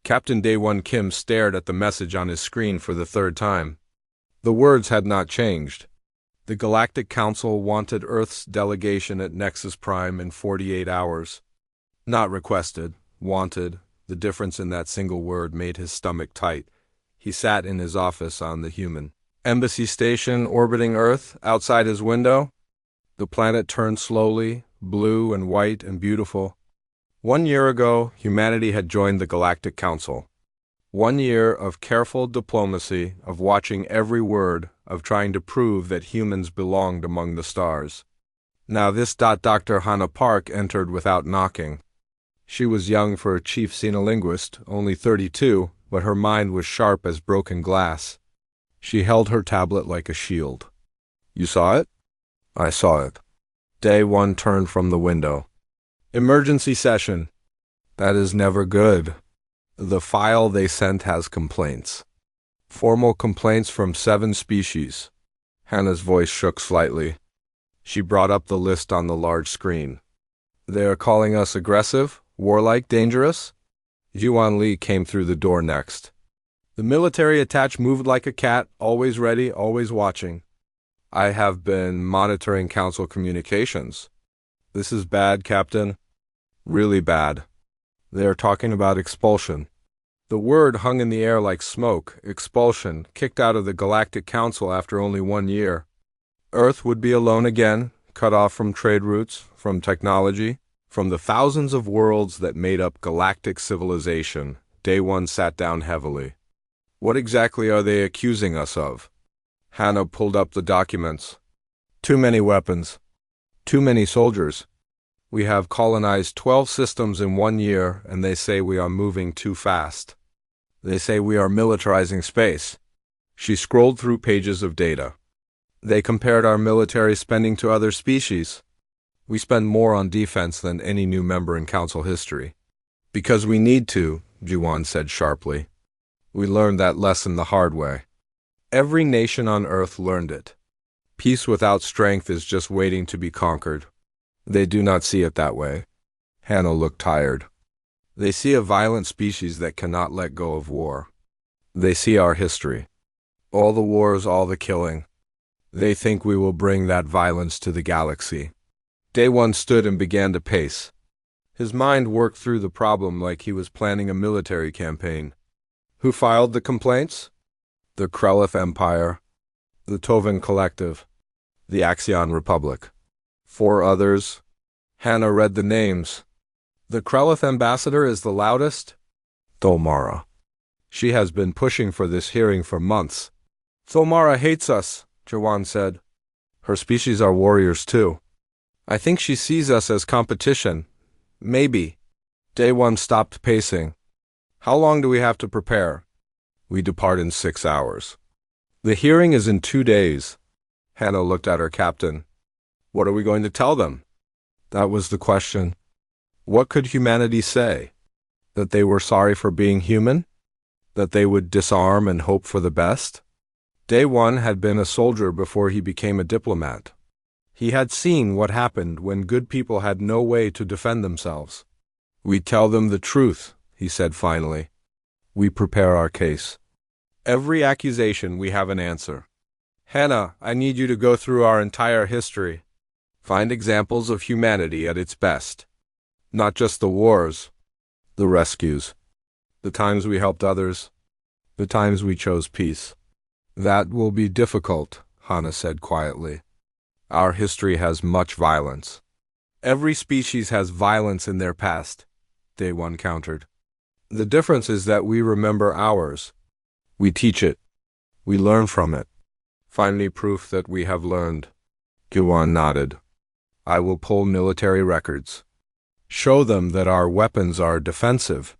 Captain Day One Kim stared at the message on his screen for the third time. The words had not changed. The Galactic Council wanted Earth's delegation at Nexus Prime in 48 hours. Not requested, wanted. The difference in that single word made his stomach tight. He sat in his office on the human embassy station orbiting Earth outside his window. The planet turned slowly, blue and white and beautiful. 1 year ago, humanity had joined the Galactic Council. 1 year of careful diplomacy, of watching every word, of trying to prove that humans belonged among the stars. Now this Dr. Hannah Park entered without knocking. She was young for a chief scenelinguist, only 32, but her mind was sharp as broken glass. She held her tablet like a shield. "You saw it?" "I saw it." Day One turned from the window. "Emergency session." "That is never good." "The file they sent has complaints. Formal complaints from 7 species." Hannah's voice shook slightly. She brought up the list on the large screen. "They are calling us aggressive, warlike, dangerous?" Yuan Li came through the door next. "The military attached moved like a cat, always ready, always watching." "I have been monitoring Council communications." "This is bad, Captain. Really bad. They are talking about expulsion." The word hung in the air like smoke. Expulsion, kicked out of the Galactic Council after only 1 year. Earth would be alone again, cut off from trade routes, from technology, from the thousands of worlds that made up galactic civilization. Day One sat down heavily. "What exactly are they accusing us of?" Hannah pulled up the documents. "Too many weapons. Too many soldiers. We have colonized 12 systems in 1 year, and they say we are moving too fast. They say we are militarizing space." She scrolled through pages of data. "They compared our military spending to other species. We spend more on defense than any new member in Council history." "Because we need to," Juwan said sharply. "We learned that lesson the hard way. Every nation on Earth learned it. Peace without strength is just waiting to be conquered. They do not see it that way." Hannah looked tired. "They see a violent species that cannot let go of war. They see our history. All the wars, all the killing. They think we will bring that violence to the galaxy." Day One stood and began to pace. His mind worked through the problem like he was planning a military campaign. "Who filed the complaints?" "The Krelith Empire, the Tovan Collective, the Axion Republic. 4 others." Hannah read the names. "The Krelith ambassador is the loudest?" "Thomara. She has been pushing for this hearing for months." "Thomara hates us," Jawan said. "Her species are warriors too. I think she sees us as competition. Maybe." Day One stopped pacing. "How long do we have to prepare?" "We depart in 6 hours." "The hearing is in 2 days." Hannah looked at her captain. "What are we going to tell them?" That was the question. What could humanity say? That they were sorry for being human? That they would disarm and hope for the best? Day One had been a soldier before he became a diplomat. He had seen what happened when good people had no way to defend themselves. "We tell them the truth," he said finally. "We prepare our case. Every accusation we have an answer. Hannah, I need you to go through our entire history. Find examples of humanity at its best. Not just the wars, the rescues, the times we helped others, the times we chose peace." "That will be difficult," Hannah said quietly. "Our history has much violence." "Every species has violence in their past," Day One countered. "The difference is that we remember ours. We teach it. We learn from it. Finally, proof that we have learned." Guan nodded. "I will pull military records. Show them that our weapons are defensive,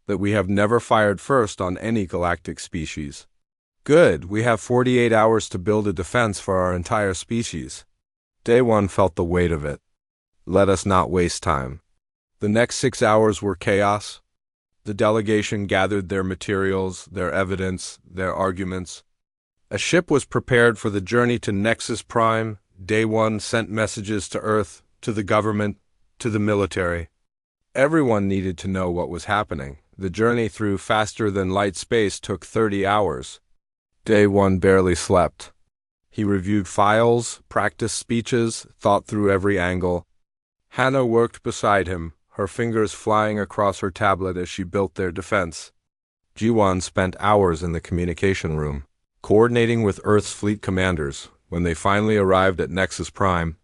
that we have never fired first on any galactic species." "Good, we have 48 hours to build a defense for our entire species." Day One felt the weight of it. Let us not waste time. The next 6 hours were chaos. The delegation gathered their materials, their evidence, their arguments. A ship was prepared for the journey to Nexus Prime. Day One sent messages to Earth, to the government, to the military. Everyone needed to know what was happening, The journey through faster-than-light space took 30 hours. Day 1 barely slept. He reviewed files, practiced speeches, thought through every angle. Hannah worked beside him, her fingers flying across her tablet as she built their defense. Ji-won spent hours in the communication room, coordinating with Earth's fleet commanders. When they finally arrived at Nexus Prime,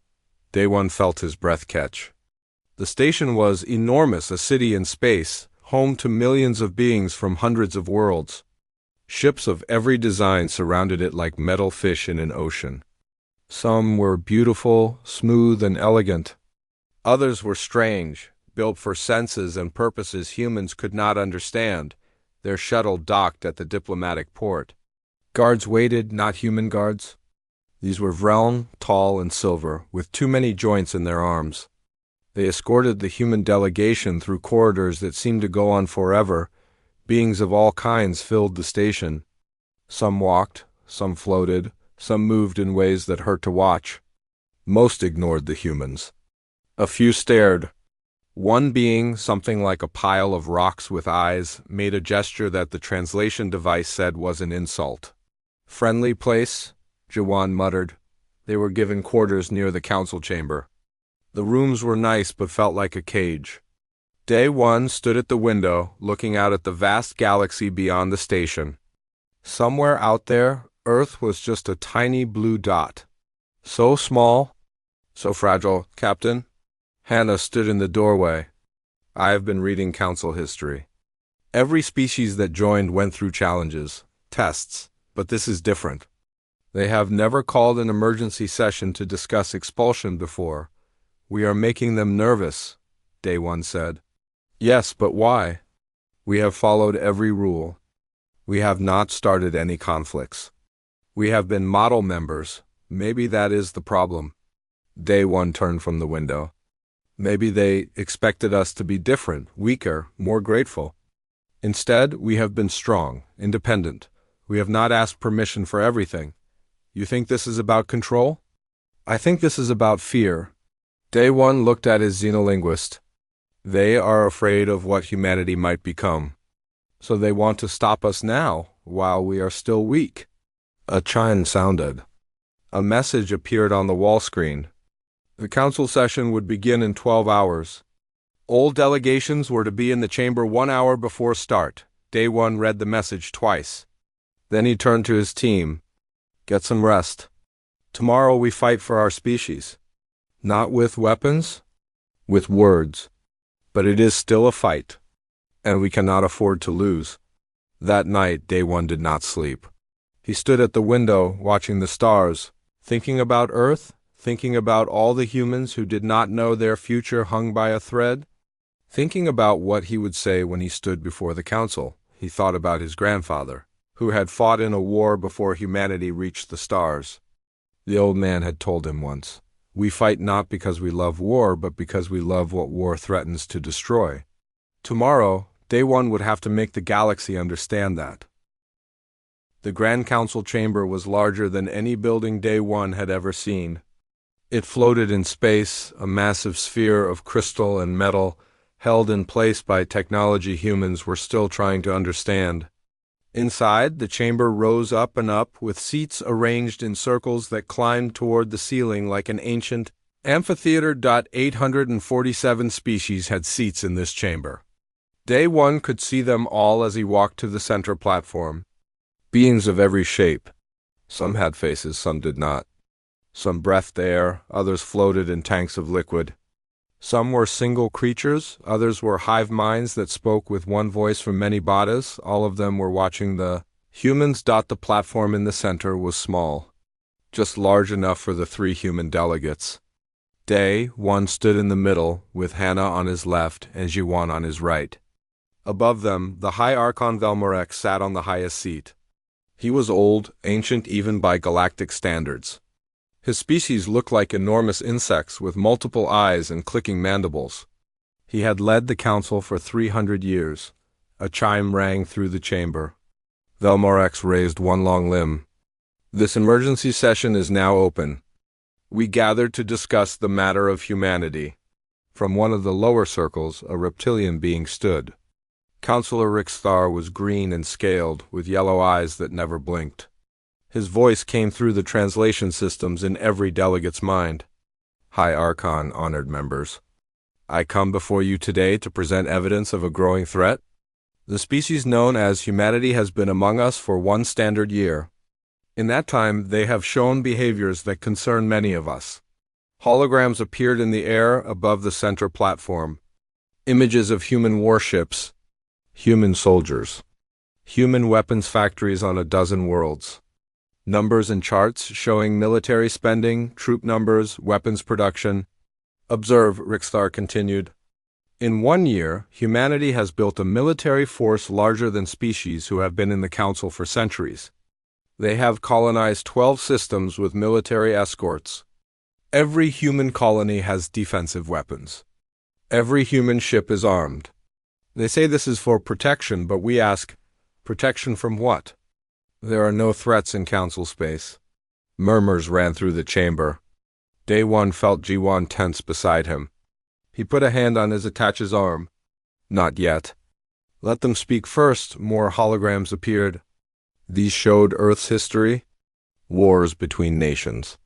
Day 1 felt his breath catch. The station was enormous, a city in space, home to millions of beings from hundreds of worlds. Ships of every design surrounded it like metal fish in an ocean. Some were beautiful, smooth, and elegant. Others were strange, built for senses and purposes humans could not understand. Their shuttle docked at the diplomatic port. Guards waited, not human guards. These were Vreln, tall and silver, with too many joints in their arms. They escorted the human delegation through corridors that seemed to go on forever. Beings of all kinds filled the station. Some walked, some floated, some moved in ways that hurt to watch. Most ignored the humans. A few stared. One being, something like a pile of rocks with eyes, made a gesture that the translation device said was an insult. "Friendly place?" Ji-won muttered. They were given quarters near the council chamber. The rooms were nice but felt like a cage. Day 1 stood at the window, looking out at the vast galaxy beyond the station. Somewhere out there, Earth was just a tiny blue dot. So small, so fragile, Captain. Hannah stood in the doorway. I have been reading council history. Every species that joined went through challenges, tests, but this is different. They have never called an emergency session to discuss expulsion before. We are making them nervous, Day 1 said. Yes, but why? We have followed every rule. We have not started any conflicts. We have been model members. Maybe that is the problem. Day 1 turned from the window. Maybe they expected us to be different, weaker, more grateful. Instead, we have been strong, independent. We have not asked permission for everything. You think this is about control? I think this is about fear. Day 1 looked at his xenolinguist. They are afraid of what humanity might become. So they want to stop us now, while we are still weak. A chime sounded. A message appeared on the wall screen. The council session would begin in 12 hours. All delegations were to be in the chamber 1 hour before start. Day 1 read the message twice. Then he turned to his team. Get some rest. Tomorrow we fight for our species. Not with weapons, with words. But it is still a fight, and we cannot afford to lose. That night, Day 1 did not sleep. He stood at the window, watching the stars, thinking about Earth, thinking about all the humans who did not know their future hung by a thread, thinking about what he would say when he stood before the council. He thought about his grandfather, who had fought in a war before humanity reached the stars. The old man had told him once, "We fight not because we love war, but because we love what war threatens to destroy." Tomorrow, Day 1 would have to make the galaxy understand that. The Grand Council chamber was larger than any building Day 1 had ever seen. It floated in space, a massive sphere of crystal and metal, held in place by technology humans were still trying to understand. Inside, the chamber rose up and up, with seats arranged in circles that climbed toward the ceiling like an ancient amphitheater. 847 species had seats in this chamber. Day 1 could see them all as he walked to the center platform. Beings of every shape. Some had faces, some did not. Some breathed air, others floated in tanks of liquid. Some were single creatures, others were hive minds that spoke with one voice from many bodies. All of them were watching the humans. The platform in the center was small, just large enough for the 3 human delegates. Day 1 stood in the middle, with Hannah on his left and Ji-won on his right. Above them, the High Archon Velmorek sat on the highest seat. He was old, ancient even by galactic standards. His species looked like enormous insects with multiple eyes and clicking mandibles. He had led the council for 300 years. A chime rang through the chamber. Velmorex raised one long limb. This emergency session is now open. We gathered to discuss the matter of humanity. From one of the lower circles, a reptilian being stood. Counselor Rixthar was green and scaled, with yellow eyes that never blinked. His voice came through the translation systems in every delegate's mind. High Archon, honored members. I come before you today to present evidence of a growing threat. The species known as humanity has been among us for 1 standard year. In that time, they have shown behaviors that concern many of us. Holograms appeared in the air above the center platform. Images of human warships, human soldiers, human weapons factories on a dozen worlds. Numbers and charts showing military spending, troop numbers, weapons production. Observe, Rixthar continued. In 1 year, humanity has built a military force larger than species who have been in the Council for centuries. They have colonized 12 systems with military escorts. Every human colony has defensive weapons. Every human ship is armed. They say this is for protection, but we ask, protection from what? There are no threats in Council space. Murmurs ran through the chamber. Day One felt G1 tense beside him. He put a hand on his attache's arm. Not yet. Let them speak first. More holograms appeared. These showed Earth's history. Wars between nations.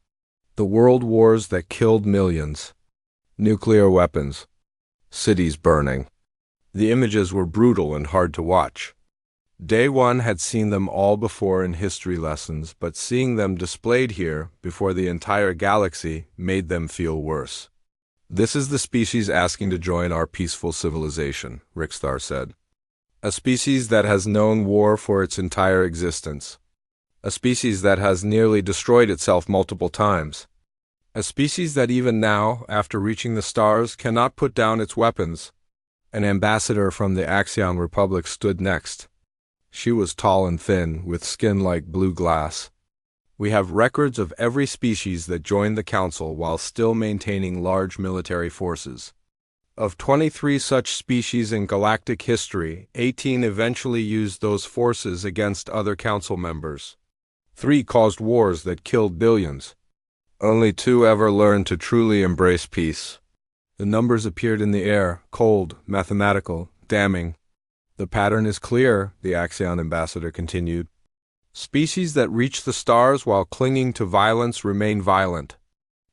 The world wars that killed millions. Nuclear weapons. Cities burning. The images were brutal and hard to watch. Day One had seen them all before in history lessons, but seeing them displayed here, before the entire galaxy, made them feel worse. This is the species asking to join our peaceful civilization, Rixthar said. A species that has known war for its entire existence. A species that has nearly destroyed itself multiple times. A species that even now, after reaching the stars, cannot put down its weapons. An ambassador from the Axion Republic stood next. She was tall and thin, with skin like blue glass. We have records of every species that joined the Council while still maintaining large military forces. Of 23 such species in galactic history, 18 eventually used those forces against other Council members. 3 caused wars that killed billions. Only 2 ever learned to truly embrace peace. The numbers appeared in the air, cold, mathematical, damning. The pattern is clear, the Axion ambassador continued. Species that reach the stars while clinging to violence remain violent.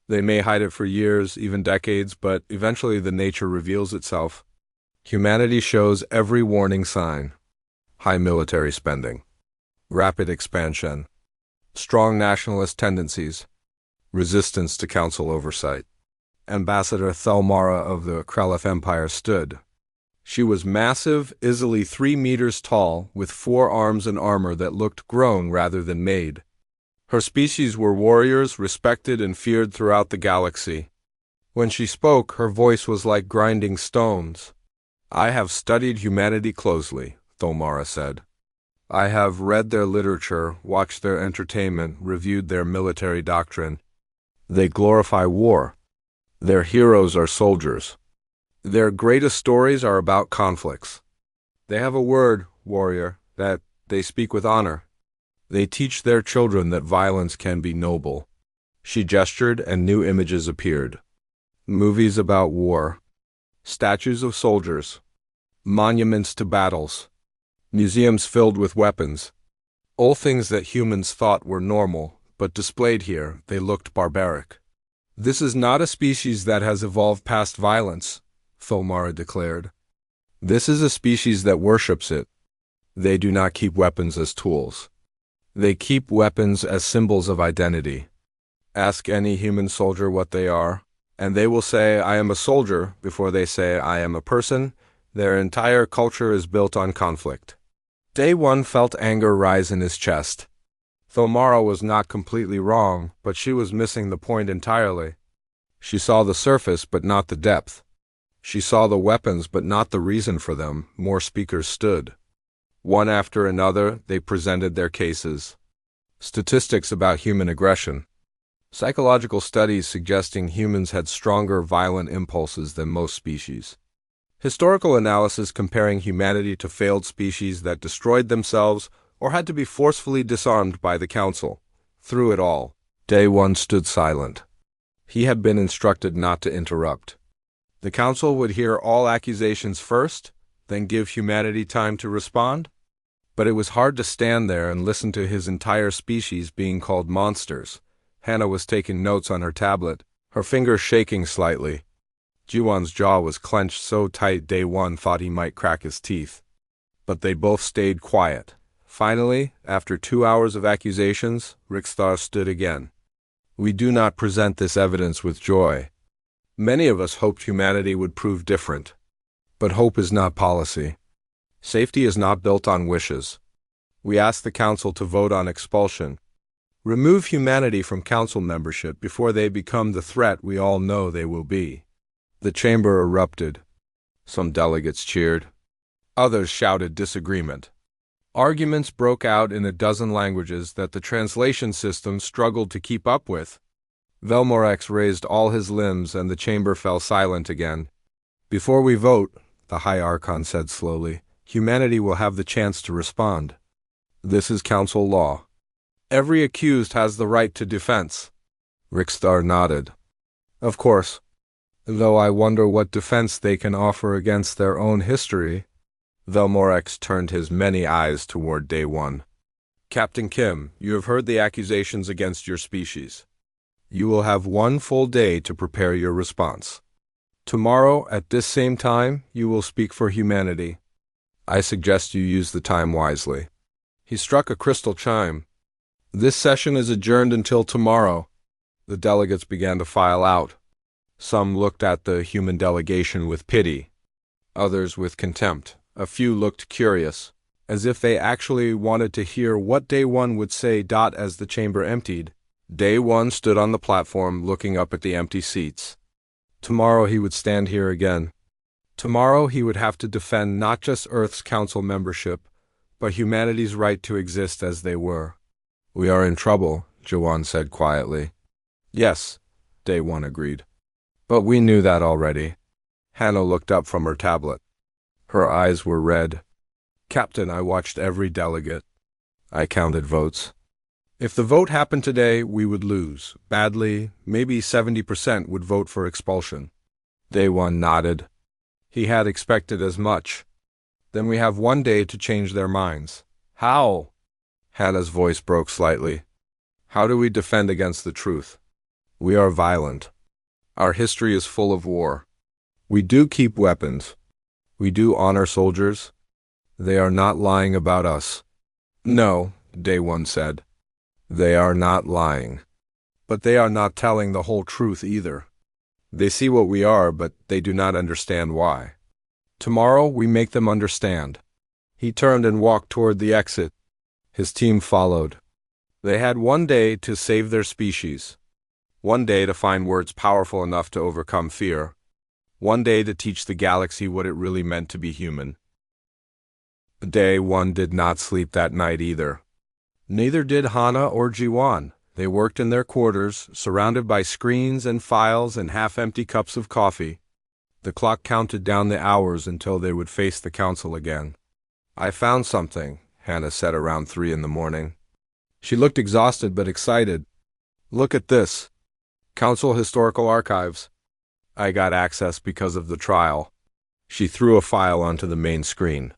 They may hide it for years, even decades, but eventually the nature reveals itself. Humanity shows every warning sign. High military spending. Rapid expansion. Strong nationalist tendencies. Resistance to Council oversight. Ambassador Thelmara of the Krelith Empire stood. She was massive, easily 3 meters tall, with 4 arms and armor that looked grown rather than made. Her species were warriors respected and feared throughout the galaxy. When she spoke, her voice was like grinding stones. I have studied humanity closely, Thelmara said. I have read their literature, watched their entertainment, reviewed their military doctrine. They glorify war. Their heroes are soldiers. Their greatest stories are about conflicts. They have a word, warrior, that they speak with honor. They teach their children that violence can be noble. She gestured and new images appeared. Movies about war. Statues of soldiers. Monuments to battles. Museums filled with weapons. All things that humans thought were normal, but displayed here, they looked barbaric. This is not a species that has evolved past violence, Thelmara declared. This is a species that worships it. They do not keep weapons as tools. They keep weapons as symbols of identity. Ask any human soldier what they are, and they will say, I am a soldier, before they say, I am a person. Their entire culture is built on conflict. Day One felt anger rise in his chest. Thelmara was not completely wrong, but she was missing the point entirely. She saw the surface, but not the depth. She saw the weapons, but not the reason for them. More speakers stood. One after another, they presented their cases. Statistics about human aggression. Psychological studies suggesting humans had stronger violent impulses than most species. Historical analysis comparing humanity to failed species that destroyed themselves or had to be forcefully disarmed by the Council. Through it all, Day One stood silent. He had been instructed not to interrupt. The Council would hear all accusations first, then give humanity time to respond? But it was hard to stand there and listen to his entire species being called monsters. Hannah was taking notes on her tablet, her fingers shaking slightly. Jiwon's jaw was clenched so tight Day One thought he might crack his teeth. But they both stayed quiet. Finally, after 2 hours of accusations, Rikstar stood again. We do not present this evidence with joy. Many of us hoped humanity would prove different. But hope is not policy. Safety is not built on wishes. We ask the Council to vote on expulsion. Remove humanity from Council membership before they become the threat we all know they will be. The chamber erupted. Some delegates cheered. Others shouted disagreement. Arguments broke out in a dozen languages that the translation system struggled to keep up with. Velmorex raised all his limbs and the chamber fell silent again. Before we vote, the High Archon said slowly, humanity will have the chance to respond. This is Council law. Every accused has the right to defense. Rikstar nodded. Of course. Though I wonder what defense they can offer against their own history. Velmorex turned his many eyes toward Day One. Captain Kim, you have heard the accusations against your species. You will have 1 full day to prepare your response. Tomorrow, at this same time, you will speak for humanity. I suggest you use the time wisely. He struck a crystal chime. This session is adjourned until tomorrow. The delegates began to file out. Some looked at the human delegation with pity, others with contempt. A few looked curious, as if they actually wanted to hear what Day One would say. As the chamber emptied, Day One stood on the platform looking up at the empty seats. Tomorrow he would stand here again. Tomorrow he would have to defend not just Earth's Council membership, but humanity's right to exist as they were. We are in trouble, Jiwon said quietly. Yes, Day One agreed. But we knew that already. Hannah looked up from her tablet. Her eyes were red. Captain, I watched every delegate. I counted votes. If the vote happened today, we would lose. Badly, maybe 70% would vote for expulsion. Day One nodded. He had expected as much. Then we have 1 day to change their minds. How? Hannah's voice broke slightly. How do we defend against the truth? We are violent. Our history is full of war. We do keep weapons. We do honor soldiers. They are not lying about us. No, Day One said. They are not lying. But they are not telling the whole truth either. They see what we are, but they do not understand why. Tomorrow we make them understand. He turned and walked toward the exit. His team followed. They had 1 day to save their species. 1 day to find words powerful enough to overcome fear. 1 day to teach the galaxy what it really meant to be human. Day One did not sleep that night either. Neither did Hana or Jiwon. They worked in their quarters, surrounded by screens and files and half-empty cups of coffee. The clock counted down the hours until they would face the Council again. I found something, Hannah said around 3 in the morning. She looked exhausted but excited. Look at this. Council Historical Archives. I got access because of the trial. She threw a file onto the main screen.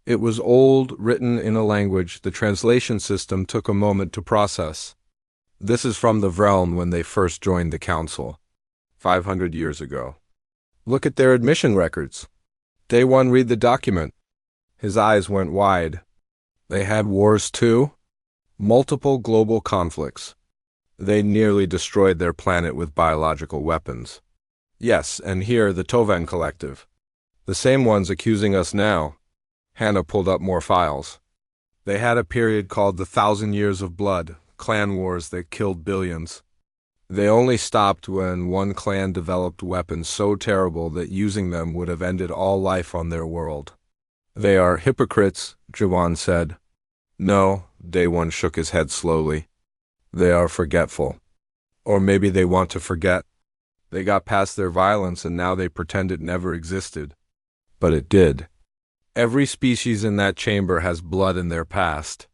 It was old, written in a language the translation system took a moment to process. This is from the realm when they first joined the Council, 500 years ago. Look at their admission records. Day One read the document. His eyes went wide. They had wars too? Multiple global conflicts. They nearly destroyed their planet with biological weapons. Yes, and here the Toven Collective. The same ones accusing us now. Hannah pulled up more files. They had a period called the 1,000 Years of Blood, clan wars that killed billions. They only stopped when one clan developed weapons so terrible that using them would have ended all life on their world. They are hypocrites, Jiwon said. No, Day One shook his head slowly. They are forgetful. Or maybe they want to forget. They got past their violence and now they pretend it never existed. But it did. Every species in that chamber has blood in their past.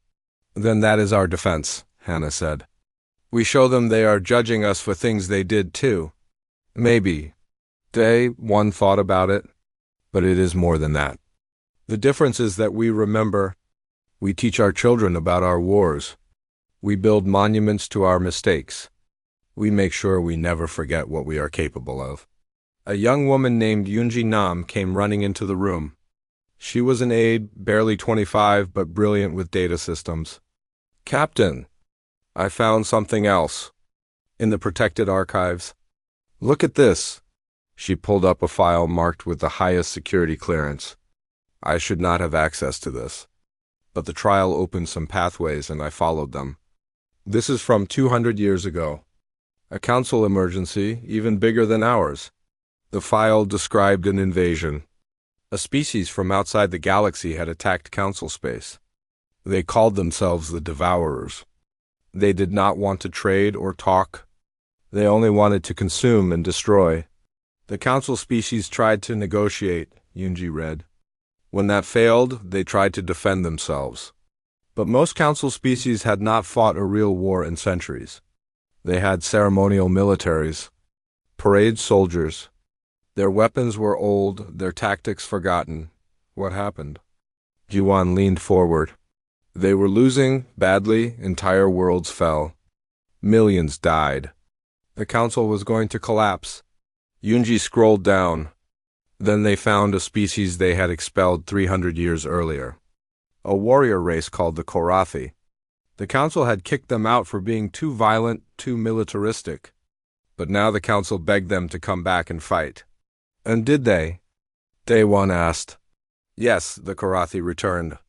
Then that is our defense, Hannah said. We show them they are judging us for things they did too. Maybe. Day One thought about it. But it is more than that. The difference is that we remember, we teach our children about our wars. We build monuments to our mistakes. We make sure we never forget what we are capable of. A young woman named Yoonji Nam came running into the room. She was an aide, barely 25, but brilliant with data systems. Captain, I found something else. In the protected archives. Look at this. She pulled up a file marked with the highest security clearance. I should not have access to this. But the trial opened some pathways and I followed them. This is from 200 years ago. A council emergency, even bigger than ours. The file described an invasion. A species from outside the galaxy had attacked council space. They called themselves the Devourers. They did not want to trade or talk. They only wanted to consume and destroy. The council species tried to negotiate, Yoonji read. When that failed, they tried to defend themselves. But most council species had not fought a real war in centuries. They had ceremonial militaries, parade soldiers. Their weapons were old, their tactics forgotten. What happened? Jiwan leaned forward. They were losing badly, entire worlds fell. Millions died. The council was going to collapse. Yoonji scrolled down. Then they found a species they had expelled 300 years earlier. A warrior race called the Korathi. The council had kicked them out for being too violent, too militaristic. But now the council begged them to come back and fight. And did they? Daewon asked. Yes, the Korathi returned.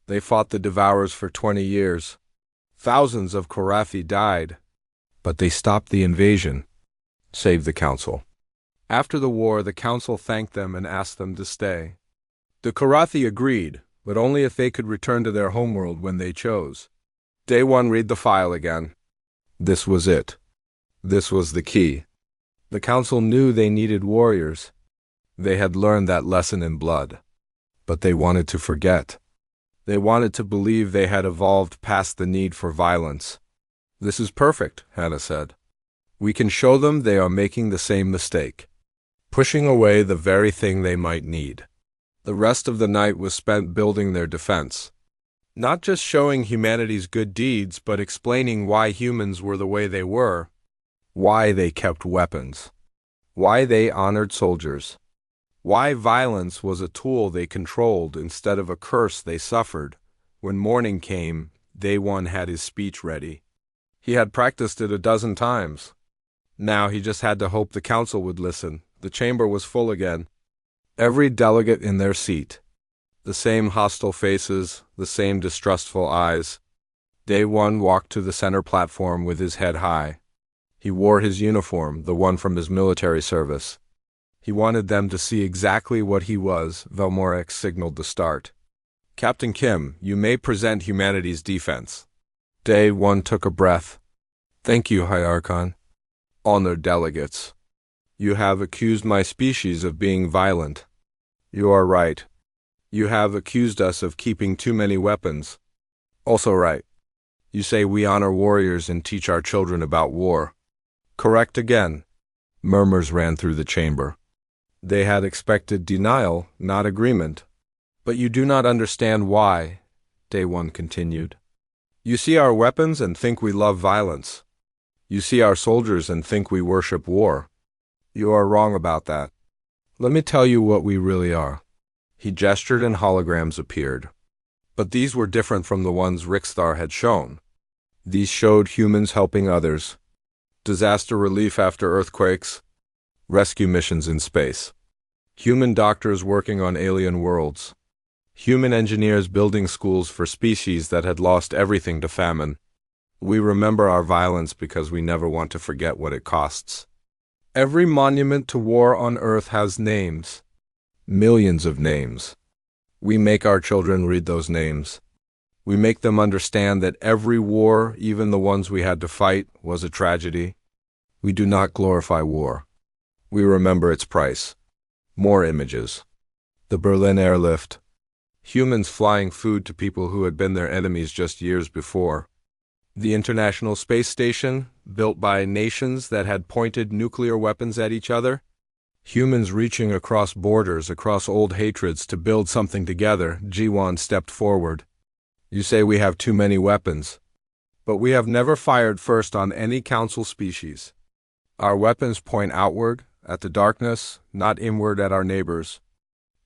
They fought the Devourers for 20 years. Thousands of Korathi died. But they stopped the invasion, saved the council. After the war, the council thanked them and asked them to stay. The Korathi agreed, but only if they could return to their homeworld when they chose. Daewon read the file again. This was it. This was the key. The council knew they needed warriors. They had learned that lesson in blood. But they wanted to forget. They wanted to believe they had evolved past the need for violence. This is perfect, Hannah said. We can show them they are making the same mistake, pushing away the very thing they might need. The rest of the night was spent building their defense. Not just showing humanity's good deeds, but explaining why humans were the way they were, why they kept weapons, why they honored soldiers, why violence was a tool they controlled instead of a curse they suffered. When morning came, Daewon had his speech ready. He had practiced it a dozen times. Now he just had to hope the council would listen. The chamber was full again. Every delegate in their seat. The same hostile faces, the same distrustful eyes. Daewon walked to the center platform with his head high. He wore his uniform, the one from his military service. He wanted them to see exactly what he was. Velmorek signaled the start. Captain Kim, you may present humanity's defense. Daewon took a breath. Thank you, High Archon. Honored delegates. You have accused my species of being violent. You are right. You have accused us of keeping too many weapons. Also right. You say we honor warriors and teach our children about war. Correct again. Murmurs ran through the chamber. They had expected denial, not agreement. But you do not understand why, Daewon continued. You see our weapons and think we love violence. You see our soldiers and think we worship war. You are wrong about that. Let me tell you what we really are. He gestured and holograms appeared. But these were different from the ones Rikstar had shown. These showed humans helping others. Disaster relief after earthquakes. Rescue missions in space. Human doctors working on alien worlds. Human engineers building schools for species that had lost everything to famine. We remember our violence because we never want to forget what it costs. Every monument to war on Earth has names. Millions of names. We make our children read those names. We make them understand that every war, even the ones we had to fight, was a tragedy. We do not glorify war. We remember its price. More images. The Berlin airlift. Humans flying food to people who had been their enemies just years before. The International Space Station, built by nations that had pointed nuclear weapons at each other. Humans reaching across borders, across old hatreds to build something together. Jiwan stepped forward. You say we have too many weapons. But we have never fired first on any council species. Our weapons point outward, at the darkness, not inward at our neighbors.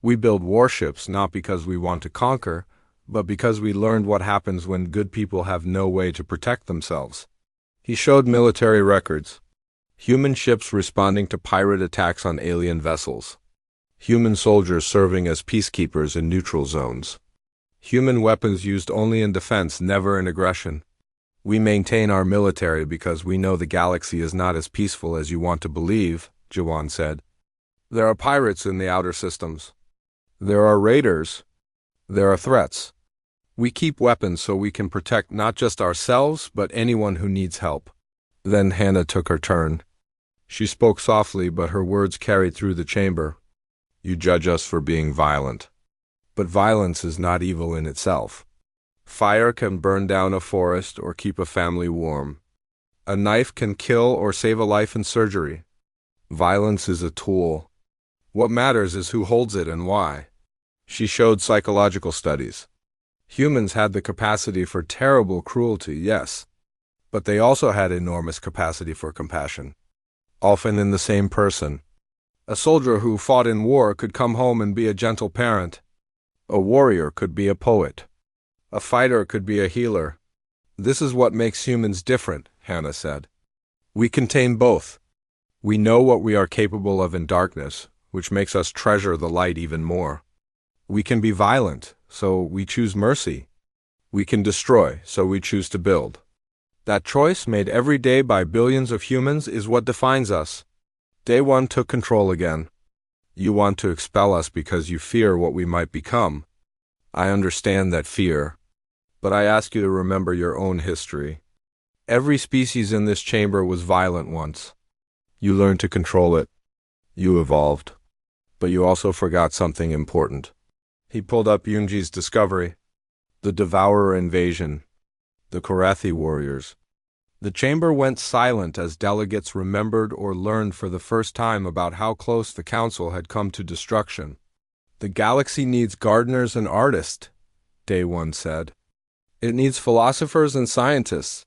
We build warships not because we want to conquer, but because we learned what happens when good people have no way to protect themselves. He showed military records. Human ships responding to pirate attacks on alien vessels. Human soldiers serving as peacekeepers in neutral zones. Human weapons used only in defense, never in aggression. We maintain our military because we know the galaxy is not as peaceful as you want to believe, Jiwan said. There are pirates in the outer systems. There are raiders. There are threats. We keep weapons so we can protect not just ourselves, but anyone who needs help. Then Hannah took her turn. She spoke softly, but her words carried through the chamber. You judge us for being violent. But violence is not evil in itself. Fire can burn down a forest or keep a family warm. A knife can kill or save a life in surgery. Violence is a tool. What matters is who holds it and why. She showed psychological studies. Humans had the capacity for terrible cruelty, yes, but they also had enormous capacity for compassion, often in the same person. A soldier who fought in war could come home and be a gentle parent. A warrior could be a poet. A fighter could be a healer. This is what makes humans different, Hannah said. We contain both. We know what we are capable of in darkness, which makes us treasure the light even more. We can be violent, so we choose mercy. We can destroy, so we choose to build. That choice, made every day by billions of humans, is what defines us. Day one took control again. You want to expel us because you fear what we might become. I understand that fear, but I ask you to remember your own history. Every species in this chamber was violent once. You learned to control it. You evolved. But you also forgot something important. He pulled up Yunji's discovery. The Devourer invasion. The Korathi warriors. The chamber went silent as delegates remembered or learned for the first time about how close the council had come to destruction. The galaxy needs gardeners and artists, Day One said. It needs philosophers and scientists.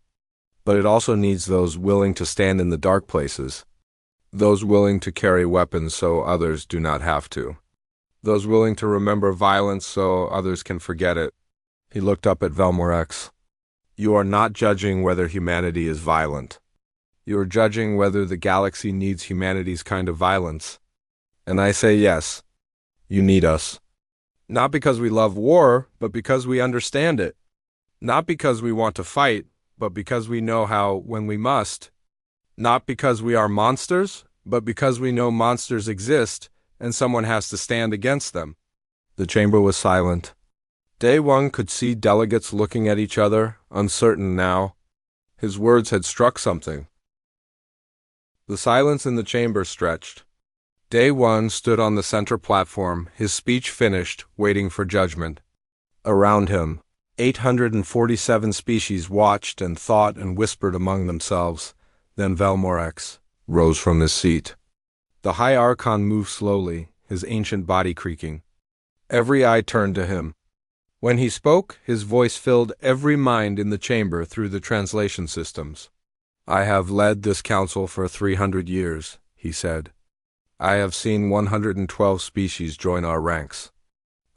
But it also needs those willing to stand in the dark places. Those willing to carry weapons so others do not have to. Those willing to remember violence so others can forget it. He looked up at Velmorex. You are not judging whether humanity is violent. You are judging whether the galaxy needs humanity's kind of violence. And I say yes. You need us. Not because we love war, but because we understand it. Not because we want to fight, but because we know how when we must. Not because we are monsters, but because we know monsters exist, and someone has to stand against them. The chamber was silent. Day One could see delegates looking at each other, uncertain now. His words had struck something. The silence in the chamber stretched. Day One stood on the center platform, his speech finished, waiting for judgment. Around him, 847 species watched and thought and whispered among themselves. Then Velmorex rose from his seat. The High Archon moved slowly, his ancient body creaking. Every eye turned to him. When he spoke, his voice filled every mind in the chamber through the translation systems. I have led this council for 300 years, he said. I have seen 112 species join our ranks.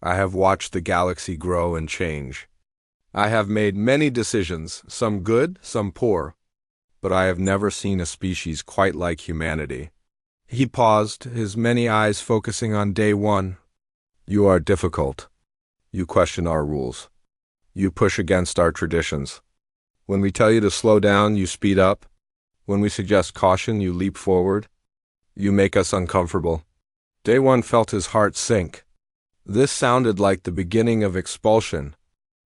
I have watched the galaxy grow and change. I have made many decisions, some good, some poor, but I have never seen a species quite like humanity. He paused, his many eyes focusing on Day One. You are difficult. You question our rules. You push against our traditions. When we tell you to slow down, you speed up. When we suggest caution, you leap forward. You make us uncomfortable. Day One felt his heart sink. This sounded like the beginning of expulsion.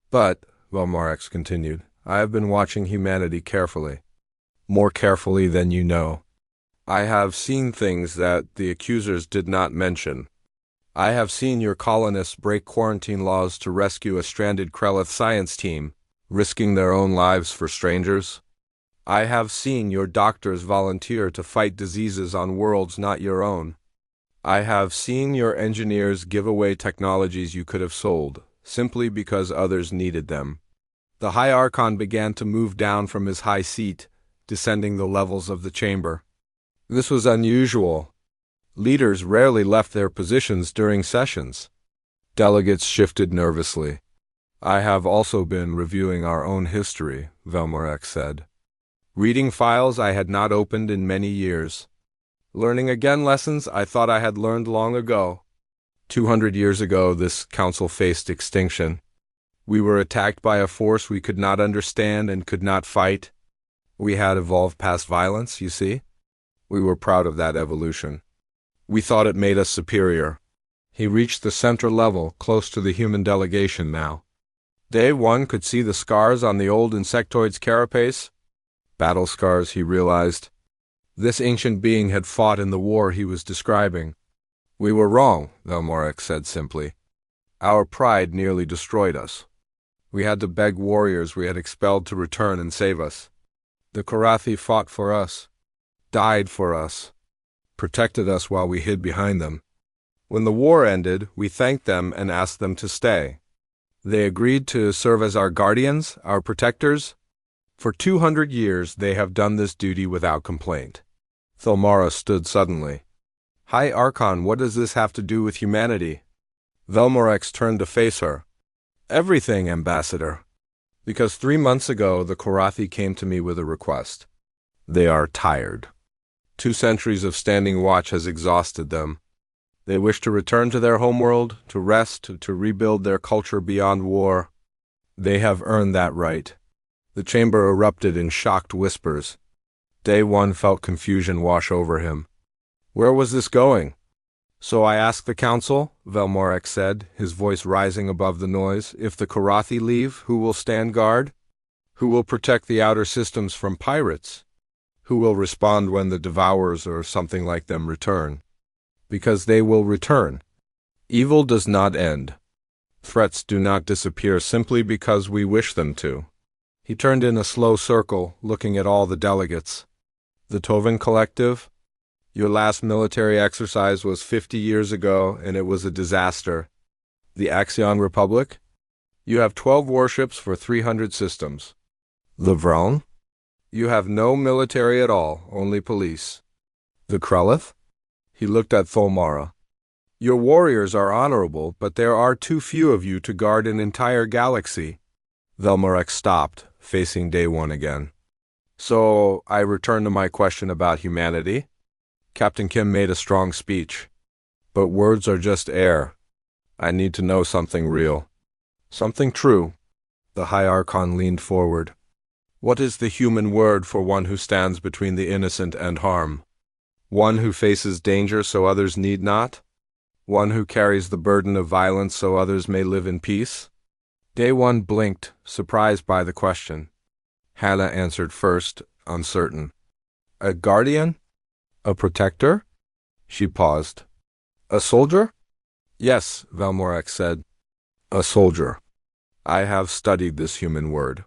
But, Velmorex continued, I have been watching humanity carefully. More carefully than you know. I have seen things that the accusers did not mention. I have seen your colonists break quarantine laws to rescue a stranded Krelith science team, risking their own lives for strangers. I have seen your doctors volunteer to fight diseases on worlds not your own. I have seen your engineers give away technologies you could have sold, simply because others needed them. The High Archon began to move down from his high seat, descending the levels of the chamber. This was unusual. Leaders rarely left their positions during sessions. Delegates shifted nervously. I have also been reviewing our own history, Velmorek said. Reading files I had not opened in many years. Learning again lessons I thought I had learned long ago. 200 years ago, this council faced extinction. We were attacked by a force we could not understand and could not fight. We had evolved past violence, you see. We were proud of that evolution. We thought it made us superior. He reached the center level, close to the human delegation now. Day one could see the scars on the old insectoid's carapace. Battle scars, he realized. This ancient being had fought in the war he was describing. We were wrong, Velmorek said simply. Our pride nearly destroyed us. We had to beg warriors we had expelled to return and save us. The Korathi fought for us, died for us, protected us while we hid behind them. When the war ended, we thanked them and asked them to stay. They agreed to serve as our guardians, our protectors. For 200 years they have done this duty without complaint. Thilmara stood suddenly. High Archon, what does this have to do with humanity? Velmorex turned to face her. Everything, Ambassador. Because 3 months ago the Korathi came to me with a request. They are tired. 2 centuries of standing watch has exhausted them. They wish to return to their homeworld, to rest, to rebuild their culture beyond war. They have earned that right. The chamber erupted in shocked whispers. Day one felt confusion wash over him. Where was this going? So I asked the council, Velmorek said, his voice rising above the noise, if the Korathi leave, who will stand guard? Who will protect the outer systems from pirates? Who will respond when the Devourers or something like them return? Because they will return. Evil does not end. Threats do not disappear simply because we wish them to. He turned in a slow circle, looking at all the delegates. The Tovin Collective? Your last military exercise was 50 years ago, and it was a disaster. The Axion Republic? You have 12 warships for 300 systems. The Vrone? You have no military at all, only police. The Krelith? He looked at Thulmara. Your warriors are honorable, but there are too few of you to guard an entire galaxy. Velmorek stopped, facing Day One again. So, I return to my question about humanity. Captain Kim made a strong speech. But words are just air. I need to know something real. Something true. The High Archon leaned forward. What is the human word for one who stands between the innocent and harm? One who faces danger so others need not? One who carries the burden of violence so others may live in peace? Day One blinked, surprised by the question. Hannah answered first, uncertain. A guardian? A protector? She paused. A soldier? Yes, Velmorek said. A soldier. I have studied this human word.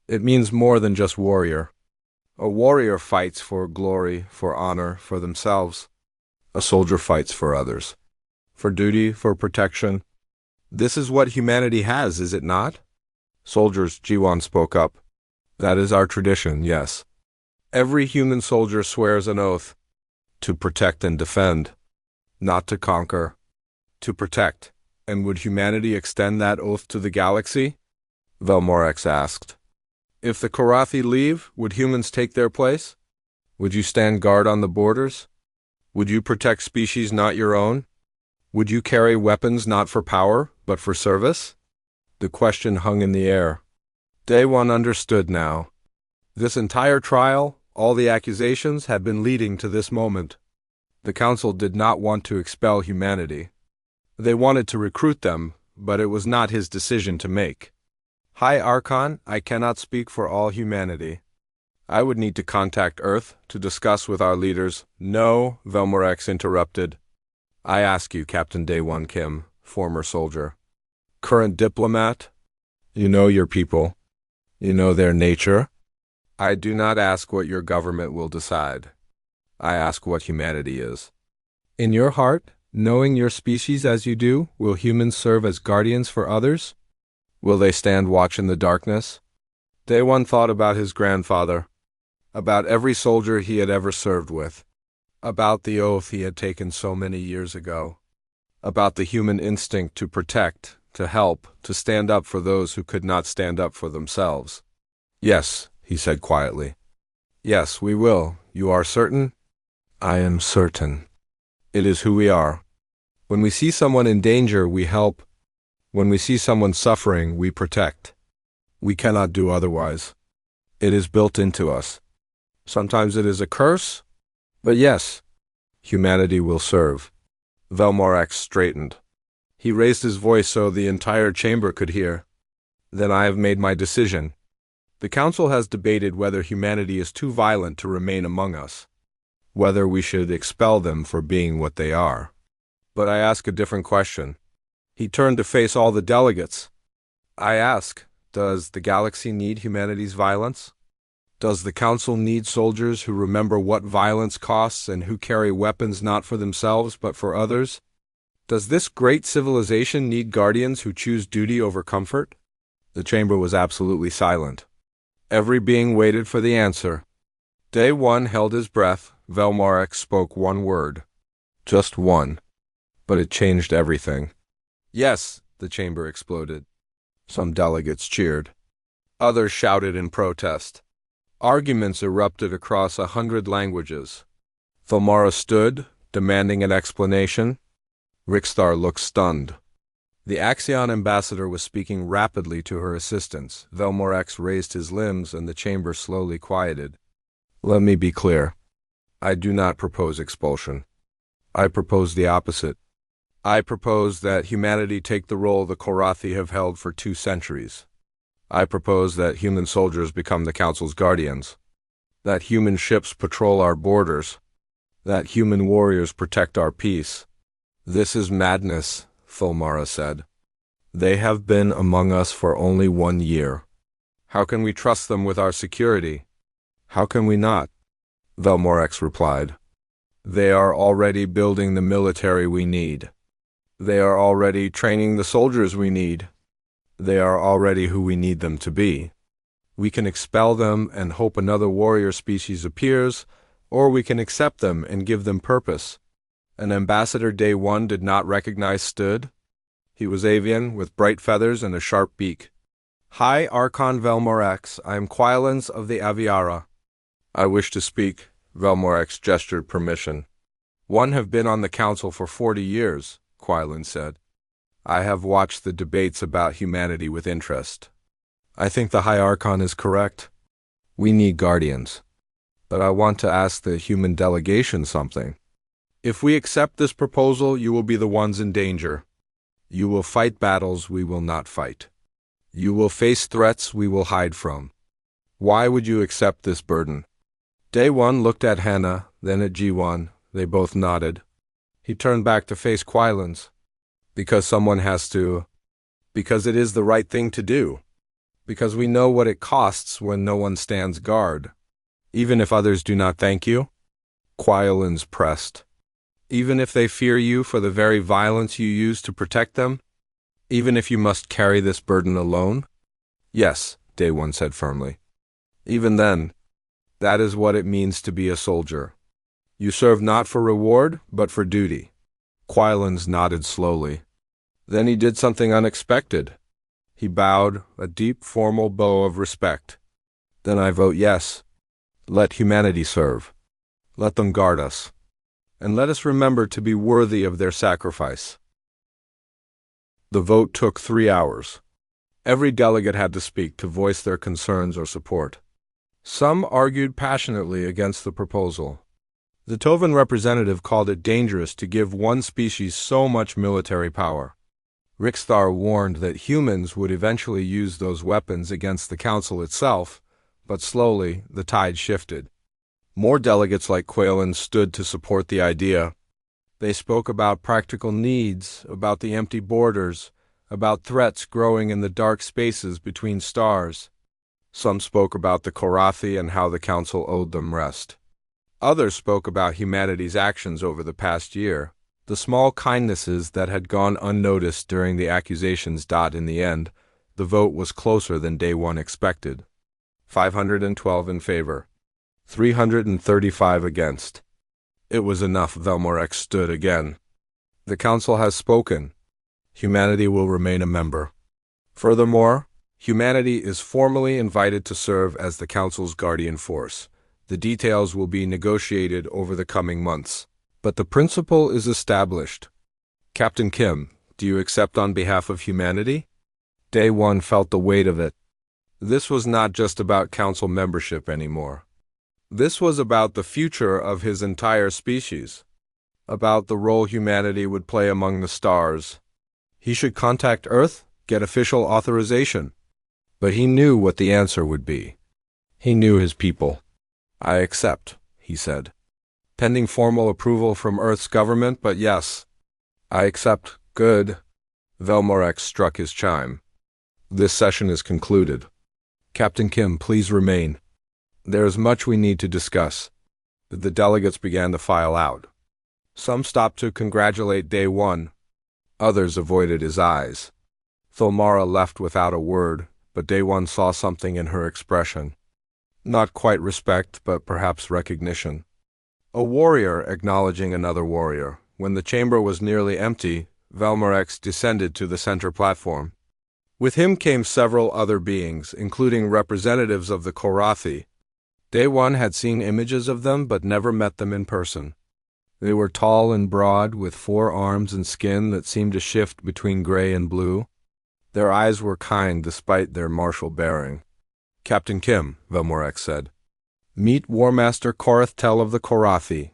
It means more than just warrior. A warrior fights for glory, for honor, for themselves. A soldier fights for others. For duty, for protection. This is what humanity has, is it not? Soldiers, Jiwan spoke up. That is our tradition, yes. Every human soldier swears an oath. To protect and defend. Not to conquer. To protect. And would humanity extend that oath to the galaxy? Velmorex asked. If the Korathi leave, would humans take their place? Would you stand guard on the borders? Would you protect species not your own? Would you carry weapons not for power, but for service? The question hung in the air. Day One understood now. This entire trial, all the accusations, had been leading to this moment. The Council did not want to expel humanity. They wanted to recruit them, but it was not his decision to make. High Archon, I cannot speak for all humanity. I would need to contact Earth to discuss with our leaders. No, Velmorex interrupted. I ask you, Captain Day One Kim, former soldier. Current diplomat? You know your people. You know their nature. I do not ask what your government will decide. I ask what humanity is. In your heart, knowing your species as you do, will humans serve as guardians for others? Will they stand watch in the darkness? Day one thought about his grandfather, about every soldier he had ever served with, about the oath he had taken so many years ago, about the human instinct to protect, to help, to stand up for those who could not stand up for themselves. Yes, he said quietly. Yes, we will. You are certain? I am certain. It is who we are. When we see someone in danger, we help. When we see someone suffering, we protect. We cannot do otherwise. It is built into us. Sometimes it is a curse, but yes, humanity will serve. Velmorax straightened. He raised his voice so the entire chamber could hear. Then I have made my decision. The Council has debated whether humanity is too violent to remain among us, whether we should expel them for being what they are. But I ask a different question. He turned to face all the delegates. I ask, does the galaxy need humanity's violence? Does the Council need soldiers who remember what violence costs and who carry weapons not for themselves but for others? Does this great civilization need guardians who choose duty over comfort? The chamber was absolutely silent. Every being waited for the answer. Day one held his breath. Velmorax spoke one word. Just one. But it changed everything. Yes, the chamber exploded. Some delegates cheered. Others shouted in protest. Arguments erupted across 100 languages. Thomara stood, demanding an explanation. Rixthar looked stunned. The Axion ambassador was speaking rapidly to her assistants. Velmorax raised his limbs and the chamber slowly quieted. Let me be clear. I do not propose expulsion. I propose the opposite. I propose that humanity take the role the Korathi have held for 2 centuries. I propose that human soldiers become the Council's guardians, that human ships patrol our borders, that human warriors protect our peace. This is madness, Thulmara said. They have been among us for only 1 year. How can we trust them with our security? How can we not? Velmorax replied. They are already building the military we need. They are already training the soldiers we need. They are already who we need them to be. We can expel them and hope another warrior species appears, or we can accept them and give them purpose. An ambassador Day One did not recognize stood. He was avian, with bright feathers and a sharp beak. Hi, Archon Velmorax. I am Quilans of the Aviara. I wish to speak. Velmorax gestured permission. One have been on the Council for 40 years, Quilan said. I have watched the debates about humanity with interest. I think the High Archon is correct. We need guardians. But I want to ask the human delegation something. If we accept this proposal, you will be the ones in danger. You will fight battles we will not fight. You will face threats we will hide from. Why would you accept this burden? Day One looked at Hannah, then at G1. They both nodded. He turned back to face Quilans. Because someone has to. Because it is the right thing to do. Because we know what it costs when no one stands guard. Even if others do not thank you? Quilans pressed. Even if they fear you for the very violence you use to protect them? Even if you must carry this burden alone? Yes, Day One said firmly. Even then, that is what it means to be a soldier. You serve not for reward, but for duty. Quilans nodded slowly. Then he did something unexpected. He bowed, a deep, formal bow of respect. Then I vote yes. Let humanity serve. Let them guard us. And let us remember to be worthy of their sacrifice. The vote took 3 hours. Every delegate had to speak to voice their concerns or support. Some argued passionately against the proposal. The Tovan representative called it dangerous to give one species so much military power. Rixthar warned that humans would eventually use those weapons against the Council itself, but slowly the tide shifted. More delegates like Quaylen stood to support the idea. They spoke about practical needs, about the empty borders, about threats growing in the dark spaces between stars. Some spoke about the Korathi and how the Council owed them rest. Others spoke about humanity's actions over the past year, the small kindnesses that had gone unnoticed during the accusations. In the end, the vote was closer than Day One expected. 512 in favor, 335 against. It was enough. Velmorek stood again. The council has spoken. Humanity will remain a member. Furthermore, humanity is formally invited to serve as the council's guardian force. The details will be negotiated over the coming months, but the principle is established. Captain Kim, do you accept on behalf of humanity? Day One felt the weight of it. This was not just about council membership anymore. This was about the future of his entire species, about the role humanity would play among the stars. He should contact Earth, get official authorization. But he knew what the answer would be. He knew his people. I accept, he said. Pending formal approval from Earth's government, but yes. I accept. Good. Velmorek struck his chime. This session is concluded. Captain Kim, please remain. There is much we need to discuss. The delegates began to file out. Some stopped to congratulate Day One. Others avoided his eyes. Thulmara left without a word, but Day One saw something in her expression. Not quite respect, but perhaps recognition. A warrior acknowledging another warrior. When the chamber was nearly empty, Velmorek descended to the center platform. With him came several other beings, including representatives of the Korathi. Day One had seen images of them but never met them in person. They were tall and broad, with 4 arms and skin that seemed to shift between gray and blue. Their eyes were kind despite their martial bearing. Captain Kim, Velmorek said. Meet War Master Korath Tel of the Korathi.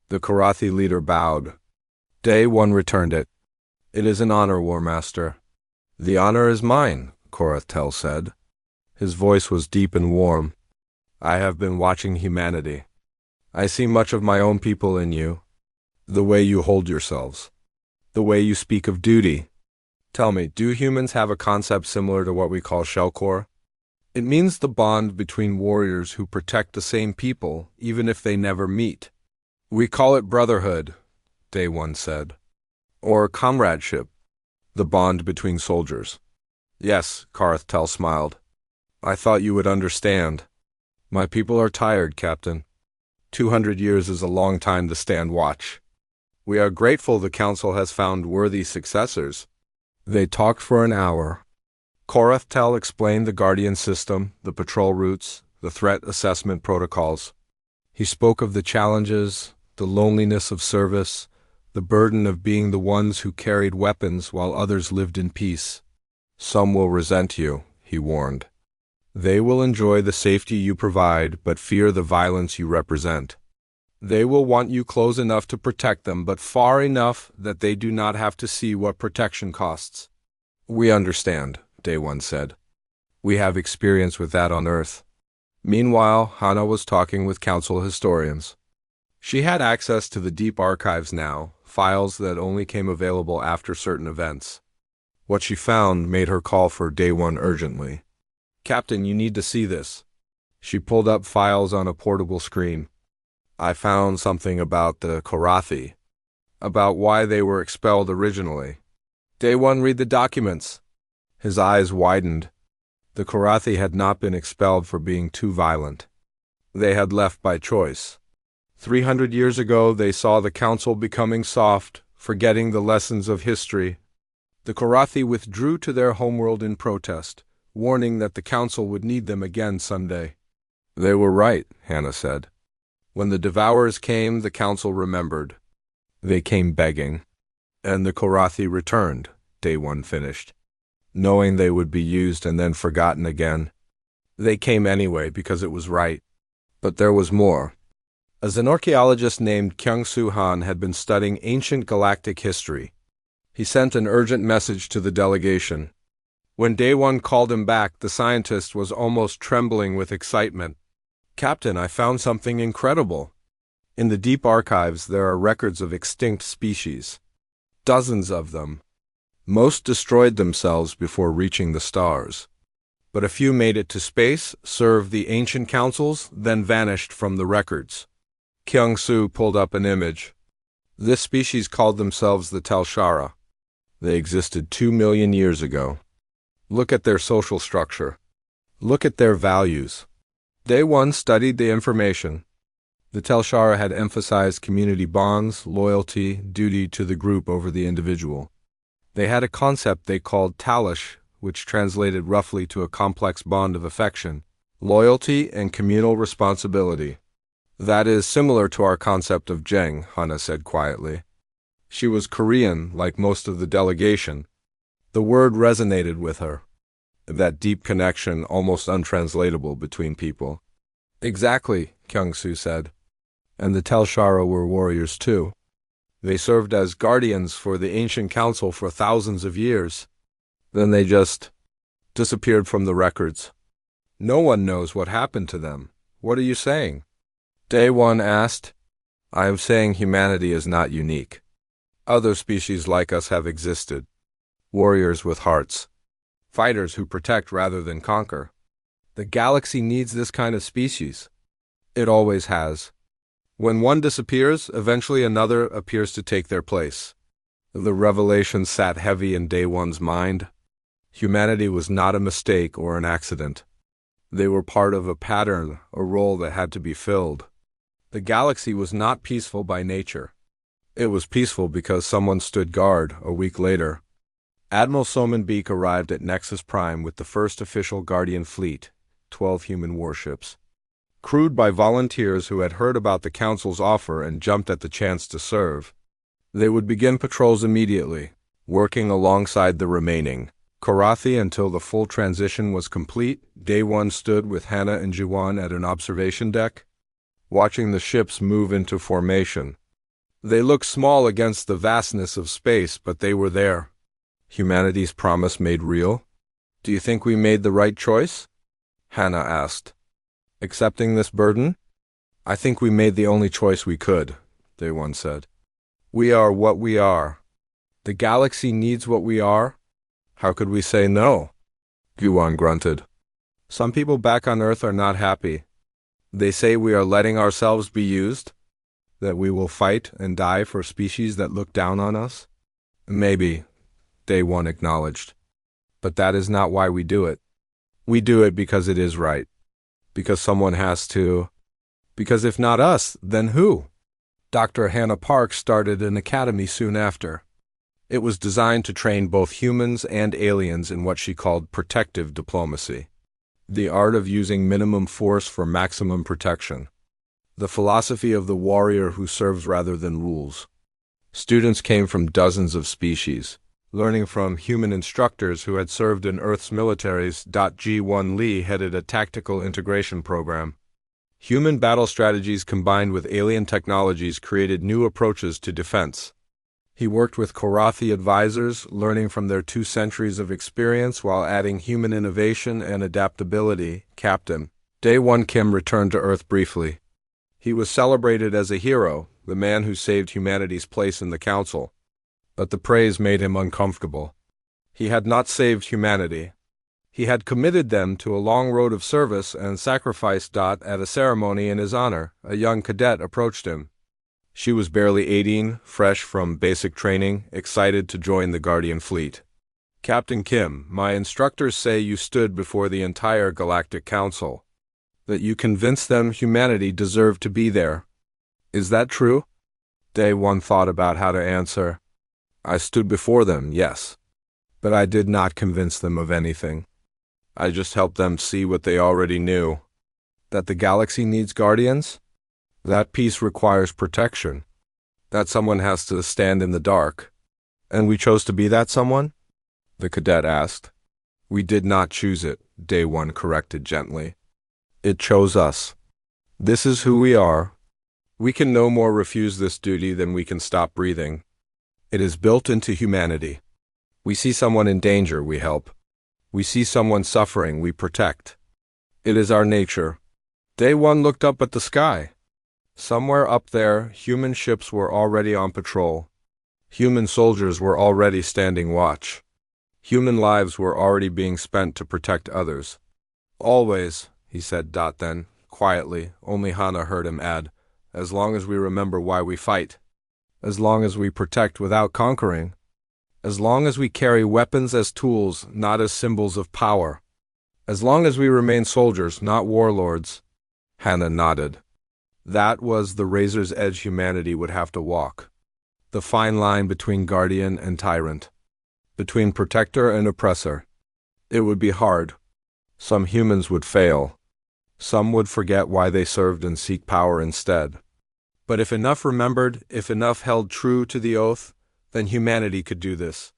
The Korathi leader bowed. Day One returned it. It is an honor, War Master. The honor is mine, Korath Tel said. His voice was deep and warm. I have been watching humanity. I see much of my own people in you. The way you hold yourselves. The way you speak of duty. Tell me, do humans have a concept similar to what we call shellcore? It means the bond between warriors who protect the same people, even if they never meet. We call it brotherhood, Day One said. Or comradeship, the bond between soldiers. Yes, Korath Tel smiled. I thought you would understand. My people are tired, Captain. 200 years is a long time to stand watch. We are grateful the Council has found worthy successors. They talked for an hour. Korath Tel explained the Guardian system, the patrol routes, the threat assessment protocols. He spoke of the challenges, the loneliness of service, the burden of being the ones who carried weapons while others lived in peace. Some will resent you, he warned. They will enjoy the safety you provide, but fear the violence you represent. They will want you close enough to protect them, but far enough that they do not have to see what protection costs. We understand, Day One said. We have experience with that on Earth. Meanwhile, Hana was talking with Council historians. She had access to the deep archives now, files that only came available after certain events. What she found made her call for Day One urgently. Captain, you need to see this. She pulled up files on a portable screen. I found something about the Korathi, about why they were expelled originally. Day One, read the documents. His eyes widened. The Korathi had not been expelled for being too violent. They had left by choice. 300 years ago, they saw the Council becoming soft, forgetting the lessons of history. The Korathi withdrew to their homeworld in protest, warning that the Council would need them again someday. They were right, Hannah said. When the Devourers came, the Council remembered. They came begging. And the Korathi returned, Day One finished, knowing they would be used and then forgotten again. They came anyway because it was right. But there was more. As an archaeologist named Kyung-Soo Han had been studying ancient galactic history, he sent an urgent message to the delegation. When Day One called him back, the scientist was almost trembling with excitement. Captain, I found something incredible. In the deep archives, there are records of extinct species. Dozens of them. Most destroyed themselves before reaching the stars. But a few made it to space, served the ancient councils, then vanished from the records. Kyung-soo pulled up an image. This species called themselves the Telshara. They existed 2 million years ago. Look at their social structure. Look at their values. Day one studied the information. The Telshara had emphasized community bonds, loyalty, duty to the group over the individual. They had a concept they called talish, which translated roughly to a complex bond of affection, loyalty, and communal responsibility. That is similar to our concept of Jeng, Hana said quietly. She was Korean, like most of the delegation. The word resonated with her. That deep connection, almost untranslatable between people. Exactly, Kyung-soo said. And the Telshara were warriors too. They served as guardians for the ancient council for thousands of years. Then they just disappeared from the records. No one knows what happened to them. What are you saying? Day one asked. I am saying humanity is not unique. Other species like us have existed. Warriors with hearts. Fighters who protect rather than conquer. The galaxy needs this kind of species. It always has. When one disappears, eventually another appears to take their place. The revelation sat heavy in Day One's mind. Humanity was not a mistake or an accident. They were part of a pattern, a role that had to be filled. The galaxy was not peaceful by nature. It was peaceful because someone stood guard a week later. Admiral Somenbeek arrived at Nexus Prime with the first official Guardian fleet, 12 human warships. Crewed by volunteers who had heard about the Council's offer and jumped at the chance to serve. They would begin patrols immediately, working alongside the remaining Korathi until the full transition was complete. Day one stood with Hannah and Jiwon at an observation deck, watching the ships move into formation. They looked small against the vastness of space, but they were there. Humanity's promise made real? Do you think we made the right choice? Hannah asked. Accepting this burden? I think we made the only choice we could, Day One said. We are what we are. The galaxy needs what we are. How could we say no? Guwon grunted. Some people back on Earth are not happy. They say we are letting ourselves be used, that we will fight and die for species that look down on us. Maybe, Day One acknowledged. But that is not why we do it. We do it because it is right. Because someone has to. Because if not us, then who? Dr. Hannah Park started an academy soon after. It was designed to train both humans and aliens in what she called protective diplomacy. The art of using minimum force for maximum protection. The philosophy of the warrior who serves rather than rules. Students came from dozens of species, learning from human instructors who had served in Earth's militaries. G1 Lee headed a tactical integration program. Human battle strategies combined with alien technologies created new approaches to defense. He worked with Korathi advisors, learning from their 2 centuries of experience while adding human innovation and adaptability. Captain Day One Kim returned to Earth briefly. He was celebrated as a hero, the man who saved humanity's place in the Council. But the praise made him uncomfortable. He had not saved humanity. He had committed them to a long road of service and sacrifice. At a ceremony in his honor, a young cadet approached him. She was barely 18, fresh from basic training, excited to join the Guardian fleet. Captain Kim, my instructors say you stood before the entire Galactic Council. That you convinced them humanity deserved to be there. Is that true? Day One thought about how to answer. I stood before them, yes. But I did not convince them of anything. I just helped them see what they already knew. That the galaxy needs guardians? That peace requires protection. That someone has to stand in the dark. And we chose to be that someone? The cadet asked. We did not choose it, Day One corrected gently. It chose us. This is who we are. We can no more refuse this duty than we can stop breathing. It is built into humanity. We see someone in danger, we help. We see someone suffering, we protect. It is our nature. Day One looked up at the sky. Somewhere up there, human ships were already on patrol. Human soldiers were already standing watch. Human lives were already being spent to protect others. Always, he said. Then, quietly, only Hana heard him add, as long as we remember why we fight, as long as we protect without conquering, as long as we carry weapons as tools, not as symbols of power, as long as we remain soldiers, not warlords. Hannah nodded. That was the razor's edge humanity would have to walk. The fine line between guardian and tyrant, between protector and oppressor. It would be hard. Some humans would fail. Some would forget why they served and seek power instead. But if enough remembered, if enough held true to the oath, then humanity could do this.